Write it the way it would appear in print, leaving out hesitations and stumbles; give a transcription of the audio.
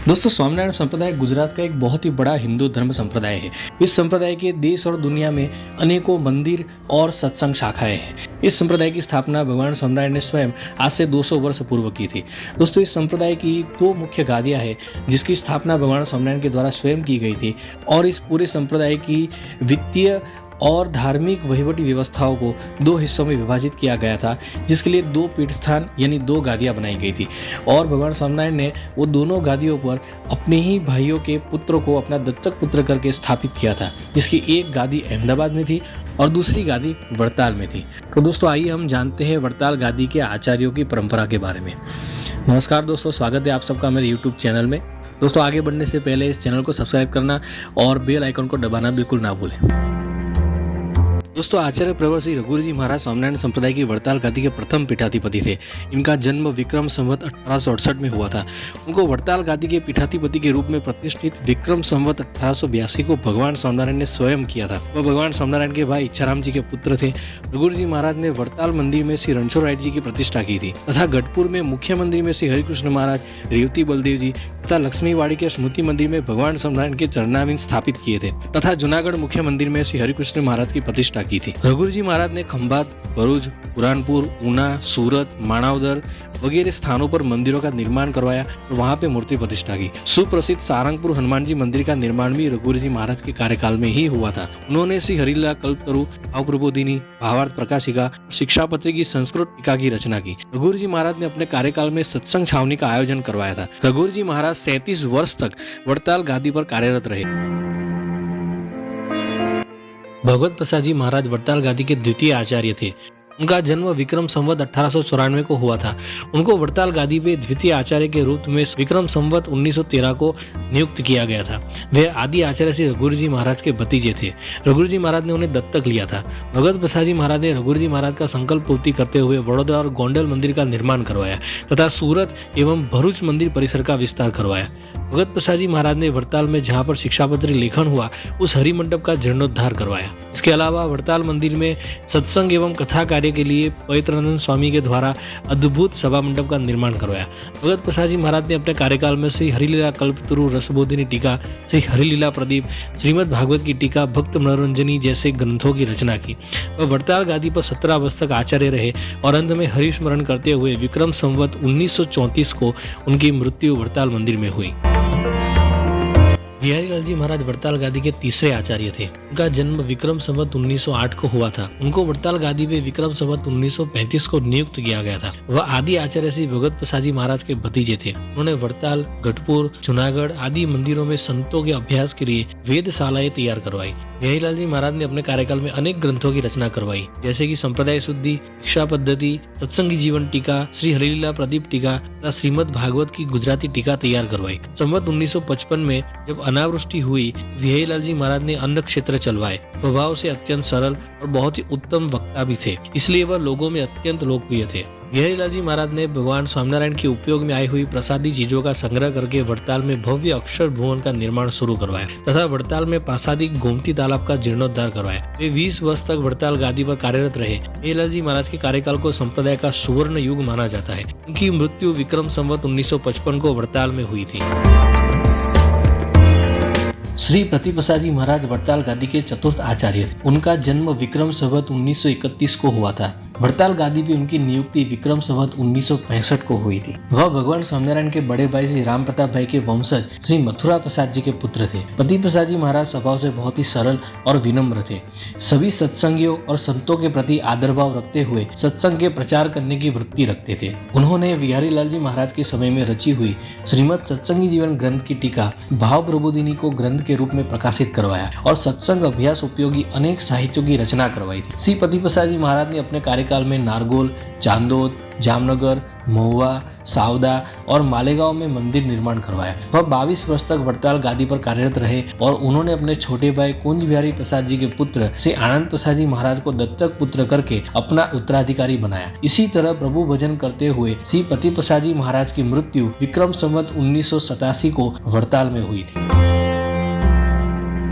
दोस्तों, स्वामिनारायण संप्रदाय गुजरात का एक बहुत ही बड़ा हिंदू धर्म संप्रदाय है। इस संप्रदाय के देश और दुनिया में अनेकों मंदिर और सत्संग शाखाएं हैं। इस संप्रदाय की स्थापना भगवान स्वामिनारायण ने स्वयं आज से 200 वर्ष पूर्व की थी। दोस्तों, इस संप्रदाय की दो मुख्य गादियां हैं जिसकी स्थापना भगवान स्वामिनारायण के द्वारा स्वयं की गई थी और इस पूरे संप्रदाय की वित्तीय और धार्मिक वहीवटी व्यवस्थाओं को दो हिस्सों में विभाजित किया गया था, जिसके लिए दो पीठ स्थान यानी दो गादियां बनाई गई थी और भगवान स्वामिनारायण ने वो दोनों गादियों पर अपने ही भाइयों के पुत्र को अपना दत्तक पुत्र करके स्थापित किया था, जिसकी एक गादी अहमदाबाद में थी और दूसरी गादी वड़ताल में थी। तो दोस्तों, आइए हम जानते हैं वड़ताल गादी के आचार्यों की परंपरा के बारे में। नमस्कार दोस्तों, स्वागत है आप सबका मेरे यूट्यूब चैनल में। दोस्तों, आगे बढ़ने से पहले इस चैनल को सब्सक्राइब करना और बेल आइकन को दबाना बिल्कुल ना भूलें। दोस्तों, आचार्य प्रवर श्री रघुवीर जी महाराज स्वामिनारायण संप्रदाय की वड़ताल गादी के प्रथम पीठाधिपति थे। इनका जन्म विक्रम संवत 1868 में हुआ था। उनको वड़ताल गादी के पीठाधिपति के रूप में प्रतिष्ठित विक्रम संवत 1882 को भगवान स्वामिनारायण ने स्वयं किया था। वह भगवान स्वामिनारायण के भाई इच्छाराम जी के पुत्र थे। रघुवीर जी महाराज ने वड़ताल मंदिर में श्री रणछोड़ राय जी की प्रतिष्ठा की थी तथा गढ़पुर में मुख्य मंदिर में श्री हरिकृष्ण महाराज, रेवती बलदेव जी तथा लक्ष्मीवाड़ी के स्मृति मंदिर में भगवान स्वामिनारायण के चरणारविंद स्थापित किए थे तथा जूनागढ़ मुख्य मंदिर में श्री हरिकृष्ण महाराज की प्रतिष्ठा की थी। रघुवीर जी महाराज ने खंभात, भरूच, पुरानपुर, ऊना, सूरत, माणावदर वगैरह स्थानों पर मंदिरों का निर्माण करवाया और वहां पे मूर्ति प्रतिष्ठा की। सुप्रसिद्ध सारंगपुर हनुमान जी मंदिर का निर्माण भी रघुवीर जी महाराज के कार्यकाल में ही हुआ था। उन्होंने श्री हरिलीला कल्पतरु, भावप्रबोधिनी, भावार्थ प्रकाशिका, शिक्षापत्री की संस्कृत टीका की रचना की। रघुवीर जी महाराज ने अपने कार्यकाल में सत्संग छावनी का आयोजन करवाया था। रघुवीर जी महाराज 37 वर्ष तक वड़ताल गादी पर कार्यरत रहे। भगवत प्रसाद जी महाराज वड़ताल गादी के द्वितीय आचार्य थे। उनका जन्म विक्रम संवत 1894 को हुआ था। उनको वड़ताल गादी पे द्वितीय आचार्य के रूप में विक्रम संवत 1913 को नियुक्त किया गया था। वे आदि आचार्य श्री रघुवीर जी महाराज के भतीजे थे। रघुवीर जी महाराज ने उन्हें दत्तक लिया था। भगवत प्रसाद जी महाराज ने रघुवीर जी महाराज का संकल्प पूर्ति करते हुए वडोदरा और गोंडल मंदिर का निर्माण करवाया तथा सूरत एवं भरूच मंदिर परिसर का विस्तार करवाया। भगवत प्रसाद जी महाराज ने वड़ताल में जहाँ पर शिक्षापत्री लेखन हुआ उस हरि मंडप का जीर्णोद्धार करवाया। इसके अलावा वड़ताल मंदिर में सत्संग एवं कथा कार्य के लिए पवित्रानंद स्वामी के द्वारा अद्भुत सभा मंडप का निर्माण करवाया। भगवत प्रसाद जी महाराज ने अपने कार्यकाल में श्री हरिलीला कल्पतरु, रसबोधिनी टीका, श्री हरिलीला प्रदीप, श्रीमद् भागवत की टीका, भक्त मनोरंजनी जैसे ग्रंथों की रचना की। वह वड़ताल गादी पर 17 वर्ष तक आचार्य रहे और अंत में हरिस्मरण करते हुए विक्रम संवत 1934 को उनकी मृत्यु वड़ताल मंदिर में हुई। बिहारी लाल जी महाराज वड़ताल गादी के तीसरे आचार्य थे। उनका जन्म विक्रम संवत 1908 को हुआ था। उनको वड़ताल गादी पे विक्रम संवत 1935 को नियुक्त किया गया था। वह आदि आचार्य श्री भगवत प्रसाद जी महाराज के भतीजे थे। उन्होंने वड़ताल, गढ़पुर, जूनागढ़ आदि मंदिरों में संतों के अभ्यास के लिए वेदशालाएं तैयार करवाई। बिहारी लाल जी महाराज ने अपने कार्यकाल में अनेक ग्रंथों की रचना करवाई, जैसे कि संप्रदाय शुद्धि, शिक्षा पद्धति, सत्संगी जीवन टीका, श्री हरिलीला प्रदीप टीका तथा श्रीमद् भागवत की गुजराती टीका तैयार करवाई। संवत 1955 में जब अनावृष्टि हुई, बिहारी लाल जी महाराज ने अन्न क्षेत्र चलवाए। स्वभाव से अत्यंत सरल और बहुत ही उत्तम वक्ता भी थे, इसलिए वह लोगों में अत्यंत लोकप्रिय थे। बिहारी लाल जी महाराज ने भगवान स्वामिनारायण के उपयोग में आई हुई प्रसादी चीजों का संग्रह करके वड़ताल में भव्य अक्षर भुवन का निर्माण शुरू करवाया तथा वड़ताल में प्रासादिक गोमती तालाब का जीर्णोद्धार करवाया। वे 20 वर्ष तक वड़ताल गादी पर कार्यरत रहे। बिहारी लाल जी महाराज के कार्यकाल को संप्रदाय का सुवर्ण युग माना जाता है। उनकी मृत्यु विक्रम संवत 1955 को वड़ताल में हुई थी। श्री प्रतिप्रसाद जी महाराज वड़ताल गादी के चतुर्थ आचार्य थे। उनका जन्म विक्रम संवत 1931 को हुआ था। वड़ताल गादी पे उनकी नियुक्ति विक्रम संवत 1965 को हुई थी। वह भगवान स्वामिनारायण के बड़े भाई श्री राम प्रताप भाई के वंशज श्री मथुरा प्रसाद जी के पुत्र थे। प्रतिप्रसाद जी महाराज स्वभाव से बहुत ही सरल और विनम्र थे। सभी सत्संगियों और संतों के प्रति आदर भाव रखते हुए सत्संग के प्रचार करने की वृत्ति रखते थे। उन्होंने बिहारी लाल जी महाराज के समय में रची हुई श्रीमद् सत्संगी जीवन ग्रंथ की टीका भाव प्रबोधिनी को ग्रंथ के रूप में प्रकाशित करवाया और सत्संग अभ्यास उपयोगी अनेक साहित्यों की रचना करवाई थी। श्री प्रतिप्रसाद जी महाराज ने अपने कार्यकाल में नारगोल, चांदोद, जामनगर, महुआ, सावदा और मालेगांव में मंदिर निर्माण करवाया। वह 22 वर्ष तक वड़ताल गादी पर कार्यरत रहे और उन्होंने अपने छोटे भाई कुंज बिहारी प्रसाद जी के पुत्र श्री आनंद प्रसाद जी महाराज को दत्तक पुत्र करके अपना उत्तराधिकारी बनाया। इसी तरह प्रभु भजन करते हुए श्री प्रतिप्रसाद जी महाराज की मृत्यु विक्रम संवत 1987 को वड़ताल में हुई थी।